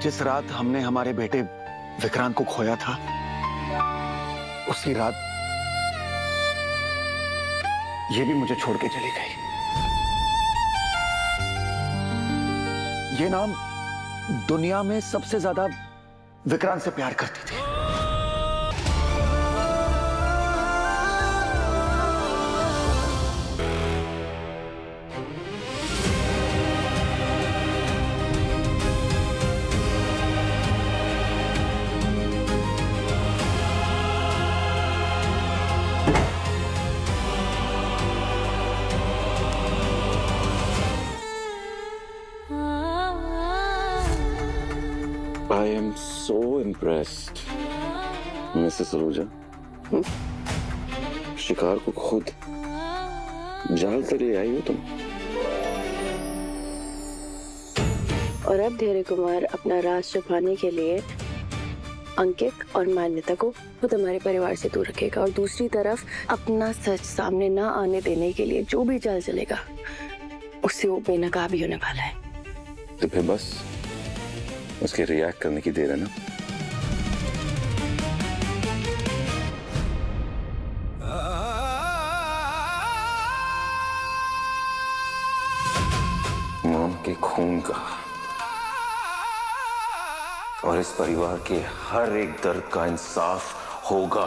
जिस रात हमने हमारे बेटे विक्रांत को खोया था, उसी रात ये भी मुझे छोड़ के चली गई। ये नाम दुनिया में सबसे ज्यादा विक्रांत से प्यार करती थी। I am so impressed, Mrs Saluja. शिकार को खुद जाल तक ले आई हो तुम। और अब धैर्य कुमार अपना राज छुपाने के लिए अंकित और मान्यता को खुद हमारे परिवार से दूर रखेगा, और दूसरी तरफ अपना सच सामने ना आने देने के लिए जो भी चाल चलेगा उससे वो बेनकाब ही होने वाला है। तो फिर बस उसके रिएक्ट करने की देर है ना। मॉम के खून का और इस परिवार के हर एक दर्द का इंसाफ होगा।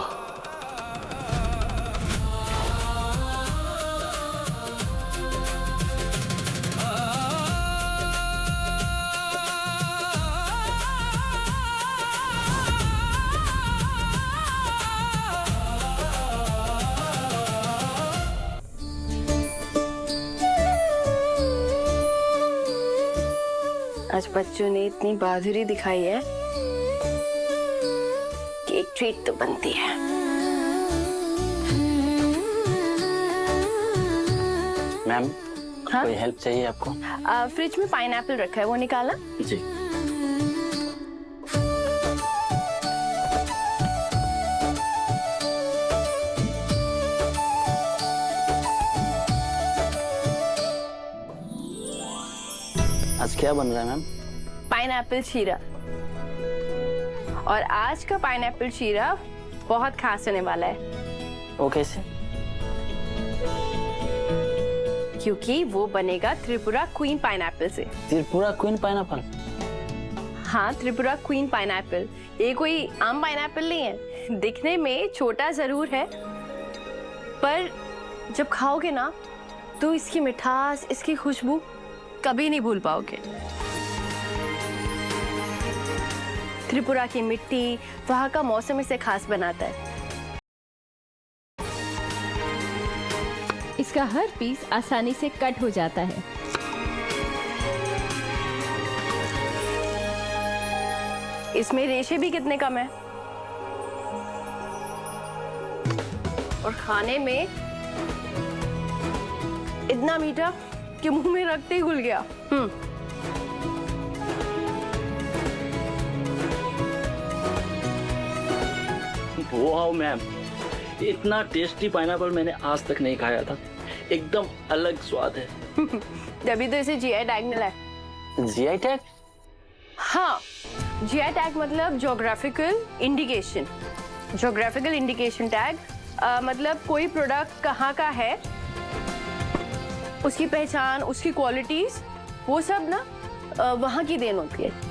आज बच्चों ने इतनी बहादुरी दिखाई है कि एक ट्रीट तो बनती है। मैम, हाँ? कोई हेल्प चाहिए आपको? फ्रिज में पाइनएप्पल रखा है, वो निकाला। जी। आज क्या बन रहा है मैम? पाइनएप्पल शीरा। और आज का पाइनएप्पल शीरा बहुत खास होने वाला है। वो कैसे? क्योंकि वो बनेगा त्रिपुरा क्वीन पाइनएप्पल से। Tripura queen pineapple? हाँ, त्रिपुरा क्वीन पाइनएप्पल। ये कोई आम पाइनएप्पल नहीं है। दिखने में छोटा जरूर है, पर जब खाओगे ना तो इसकी मिठास, इसकी खुशबू कभी नहीं भूल पाओगे। त्रिपुरा की मिट्टी, वहाँ का मौसम इसे खास बनाता है। इसका हर पीस आसानी से कट हो जाता है। इसमें रेशे भी कितने कम है, और खाने में इतना मीठा कि मुंह में रखते ही घुल गया। वाह मैम, इतना टेस्टी पाइनएप्पल मैंने आज तक नहीं खाया था। एकदम अलग स्वाद है। तभी तो इसे जीआई टैग मिला है। GI tag? हाँ, जीआई टैग मतलब geographical indication. Geographical indication tag मतलब कोई प्रोडक्ट कहाँ का है, उसकी पहचान, उसकी क्वालिटीज, वो सब ना वहाँ की देन होती है।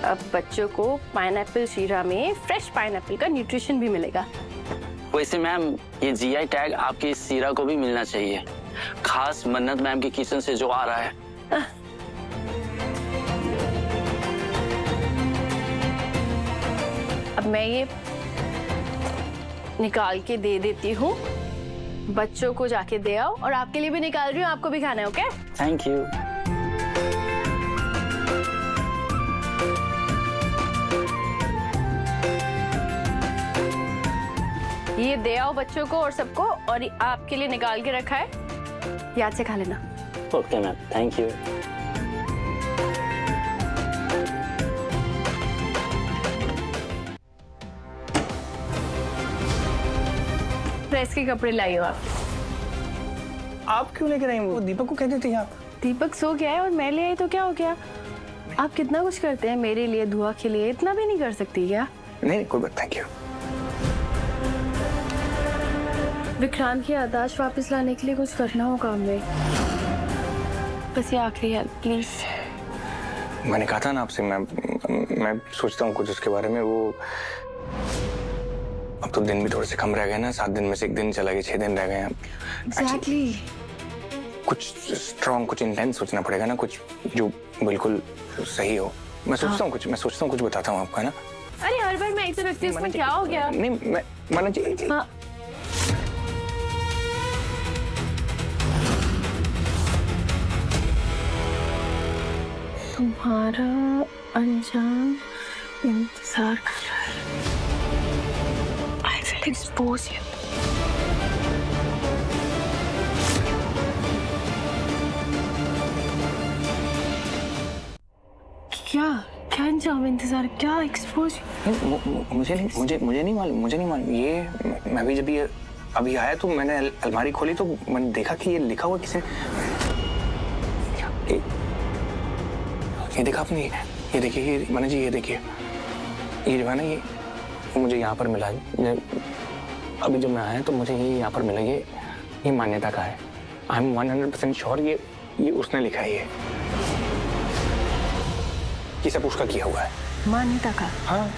अब बच्चों को पाइनएप्पल शीरा में फ्रेश पाइनएप्पल का न्यूट्रिशन भी मिलेगा। वैसे मैम, ये जीआई टैग आपकी इस शीरा को भी मिलना चाहिए, खास मन्नत मैम के किचन से जो आ रहा है। अब मैं ये निकाल के दे देती हूँ, बच्चों को जाके दे आओ, और आपके लिए भी निकाल रही हूँ, आपको भी खाना है। ओके? Thank you. ये दे आओ बच्चों को और सबको, और ये आपके लिए निकाल के रखा है, याद से खा लेना। Okay ma'am, thank you. Press के कपड़े लाइए आप। आप क्यों लेकर आई? वो दीपक को कह देती हैं आप। दीपक सो गया है और मैं ले आई तो क्या हो गया? आप कितना कुछ करते हैं मेरे लिए, धुआ के लिए, इतना भी नहीं कर सकती क्या? नहीं कोई बात, थैंक यू। विक्रांत की याददाश्त वापस लाने के लिए कुछ करना होगा हमें। बस ये आखिरी है, प्लीज। मैंने कहा था ना आपसे, मैं सोचता हूँ कुछ उसके बारे में। वो अब तो दिन भी थोड़े से कम रह गए ना, 7 दिन में से 1 दिन चला गया, 6 दिन रह गए हैं। एग्जैक्टली। कुछ स्ट्रॉन्ग, कुछ इंटेंस सोचना पड़ेगा ना, कुछ जो बिल्कुल सही हो। मैं सोचता हूँ कुछ बताता हूँ आपको, है ना? अरे हर बार मैं इसे रखती हूँ, इसमें क्या हो गया? नहीं मैं माना जी। हाँ। तुम्हारा अंजाम इंतजार कर रहा है। I will expose you. क्या क्या अंजाम इंतजार, क्या एक्सपोज? मुझे नहीं मालूम। ये मैं भी जब ये अभी आया तो मैंने अलमारी खोली तो मैंने देखा कि ये लिखा हुआ किसे। ये देखा आपने? ये देखिए, ये माना जी, ये देखिए, ये जो है ना, ये मुझे यहाँ पर मिला। अभी जब मैं आया तो मुझे ये यहाँ पर मिला। ये मान्यता का है। आई एम 100% श्योर ये उसने लिखा है। ये सब उसका किया हुआ है। मान्यता का? हाँ।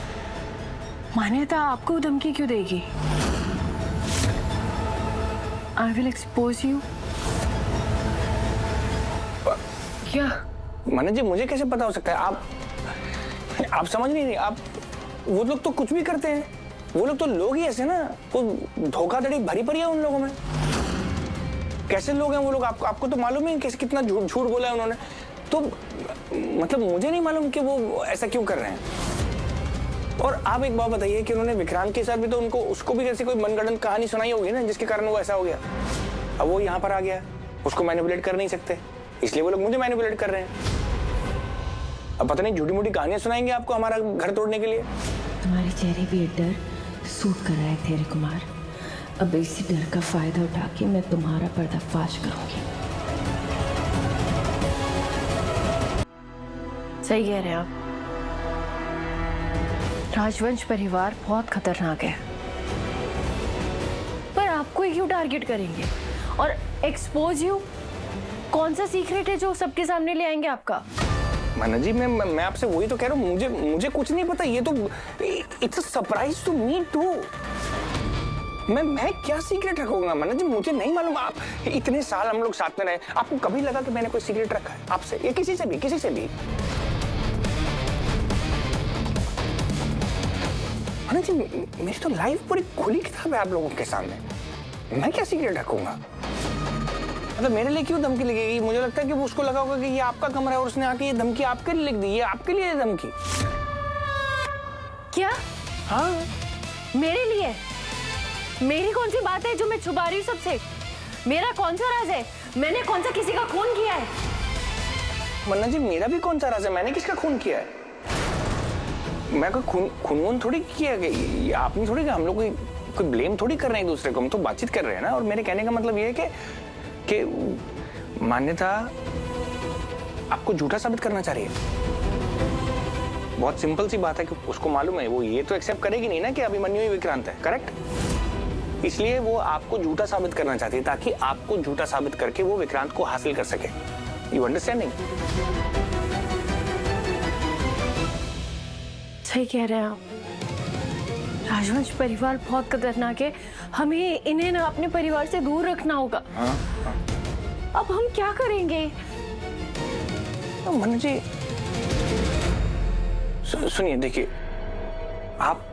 मान्यता आपको धमकी क्यों देगी? I will expose you. क्या? माना जी, मुझे कैसे पता हो सकता है? आप समझ नहीं रही। आप, वो लोग तो कुछ भी करते हैं। वो लोग तो लोग ही ऐसे ना, वो धोखाधड़ी भरी पड़ी है उन लोगों में। कैसे लोग हैं वो लोग? आपको तो मालूम है कैसे, कितना झूठ बोला है उन्होंने। तो मतलब मुझे नहीं मालूम कि वो ऐसा क्यों कर रहे हैं। और आप एक बात बताइए कि उन्होंने विक्रांत के साथ भी तो उसको भी जैसे कोई मनगढ़ंत कहानी सुनाई होगी ना, जिसके कारण वो ऐसा हो गया। अब वो यहाँ पर आ गया, उसको मैनिपुलेट कर नहीं सकते, इसलिए वो लोग मुझे मैनिपुलेट कर रहे हैं। अब पता नहीं झूठी मूठी कहानियां सुनाएंगे आपको हमारा घर तोड़ने के लिए। तुम्हारे चेहरे पे ये डर सूट कर रहा है धैर्य कुमार। अब इसी डर का फायदा उठा के मैं तुम्हारा पर्दाफाश करूंगी। सही कह रहे हैं आप। राजवंश परिवार बहुत खतरनाक है, पर आपको ही क्यों टारगेट करेंगे और एक्सपोज यू? कौन सा सीक्रेट है जो सबके सामने ले आएंगे आपका? माना जी, मैं आपसे वही तो कह रहा हूँ। मुझे कुछ नहीं पता। ये तो it's a surprise to me too. मैं क्या सीक्रेट रखूंगा माना जी? मुझे नहीं मालूम। आप इतने साल हम लोग साथ में रहे, आपको कभी लगा कि मैंने कोई सीक्रेट रखा है आपसे या किसी से भी? माना जी, मेरी तो लाइफ पूरी खुली किताब है आप लोगों के सामने। मैं क्या सीक्रेट रखूंगा? मतलब मेरे लिए क्यों धमकी लगेगी? मुझे लगता है कि वो उसको लगा होगा कि ये आपका कमरा है और उसने आके ये धमकी आपके लिए लिख दी। ये आपके लिए धमकी। क्या? हाँ, मेरे लिए? मेरी कौन सी बात है जो मैं छुपा रही हूँ सबसे? मेरा कौन सा राज है? मैंने कौन सा किसी का खून किया है? मन्ना जी, मेरा भी कौन सा राज है? मैंने किसका खून किया है? मैं कोई खून थोड़ी किया है। आपने थोड़ी, हम लोग कोई ब्लेम थोड़ी कर रहे हैं एक दूसरे को। हम तो बातचीत कर रहे हैं ना। और मेरे कहने का मतलब ये है कि मान्यता आपको झूठा साबित करना चाह रही है। बहुत सिंपल सी बात है कि उसको मालूम है, वो ये तो एक्सेप्ट करेगी नहीं ना कि अभिमन्यु ही विक्रांत है, करेक्ट? इसलिए वो आपको झूठा साबित करना चाहती है, ताकि आपको झूठा साबित करके वो विक्रांत को हासिल कर सके। You understanding? सही कह रहे हैं आप। राजवंश परिवार बहुत खतरनाक है। हमें इन्हें ना अपने परिवार से दूर रखना होगा। हाँ। अब हम क्या करेंगे? मनु जी सुनिए, देखिए, आप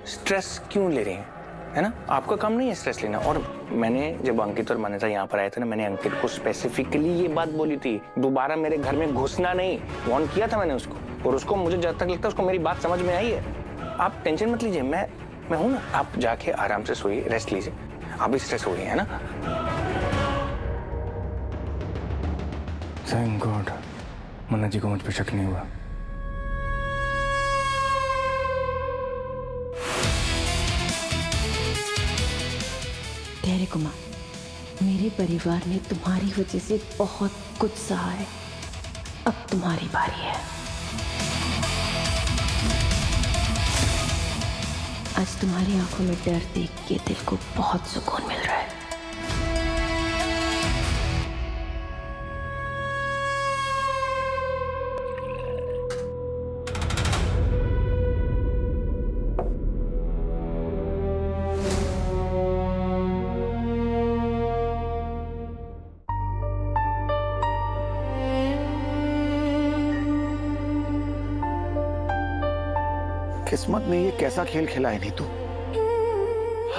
स्ट्रेस क्यों ले रहे हैं? है ना, आपका काम नहीं है स्ट्रेस लेना। और मैंने जब अंकित और मान्यता यहाँ पर आए थे ना, मैंने अंकित को स्पेसिफिकली ये बात बोली थी, दोबारा मेरे घर में घुसना नहीं, वार्न किया था मैंने उसको। और उसको, मुझे जब तक लगता है उसको मेरी बात समझ में आई है। आप टेंशन मत लीजिए, मैं हूं ना। आप जाके आराम से सोइए, रेस्ट लीजिए। आप भी स्ट्रेस हो गई है ना? थैंक गॉड, मन्ना जी को मुझ पर शक नहीं हुआ। धैर्य कुमार, मेरे परिवार ने तुम्हारी वजह से बहुत कुछ सहा है। अब तुम्हारी बारी है। आज तुम्हारी आंखों में डर देख के दिल को बहुत सुकून मिल रहा है। किस्मत ने ये कैसा खेल खेला है नीतू।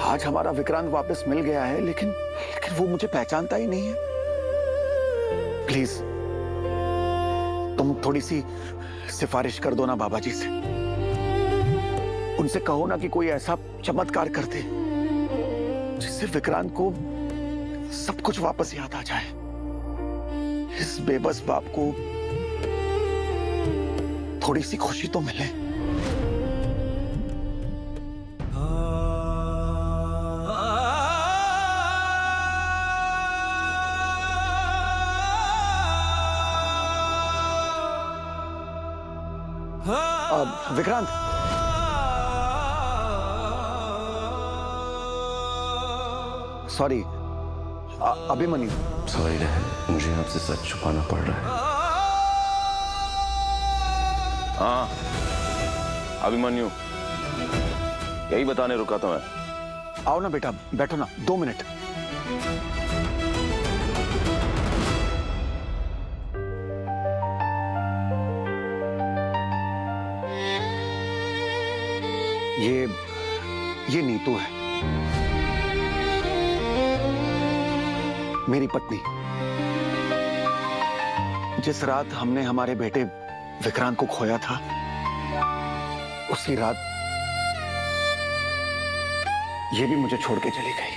आज हमारा विक्रांत वापस मिल गया है, लेकिन वो मुझे पहचानता ही नहीं है। प्लीज तुम थोड़ी सी सिफारिश कर दो ना बाबा जी से। उनसे कहो ना कि कोई ऐसा चमत्कार कर दे जिससे विक्रांत को सब कुछ वापस याद आ जाए। इस बेबस बाप को थोड़ी सी खुशी तो मिले। विक्रांत, सॉरी अभिमन्यु। सॉरी रहन, मुझे आपसे सच छुपाना पड़ रहा है। हाँ अभिमन्यु, यही बताने रुका था मैं। आओ ना बेटा, बैठो ना 2 मिनट। ये नीतू है, मेरी पत्नी। जिस रात हमने हमारे बेटे विक्रांत को खोया था, उसी रात ये भी मुझे छोड़ के चली गई।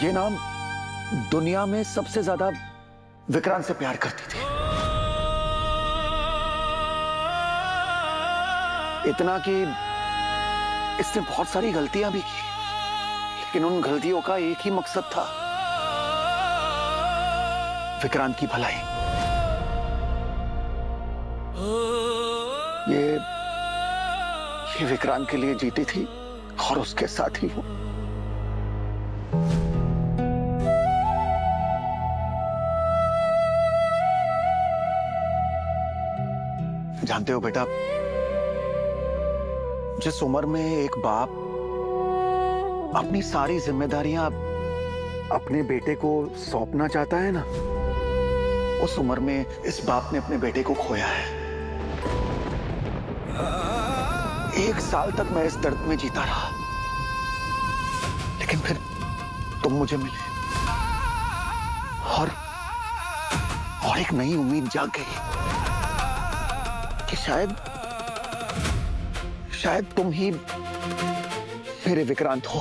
ये नाम दुनिया में सबसे ज्यादा विक्रांत से प्यार करती थी। इतना कि इसने बहुत सारी गलतियां भी की, लेकिन उन गलतियों का एक ही मकसद था, विक्रांत की भलाई। ये विक्रांत के लिए जीती थी और उसके साथ ही वो। जानते हो बेटा, जिस उम्र में एक बाप अपनी सारी जिम्मेदारियां अपने बेटे को सौंपना चाहता है ना, उस उम्र में इस बाप ने अपने बेटे को खोया है। 1 साल तक मैं इस दर्द में जीता रहा, लेकिन फिर तुम मुझे मिले और एक नई उम्मीद जाग गई कि शायद तुम ही मेरे विक्रांत हो।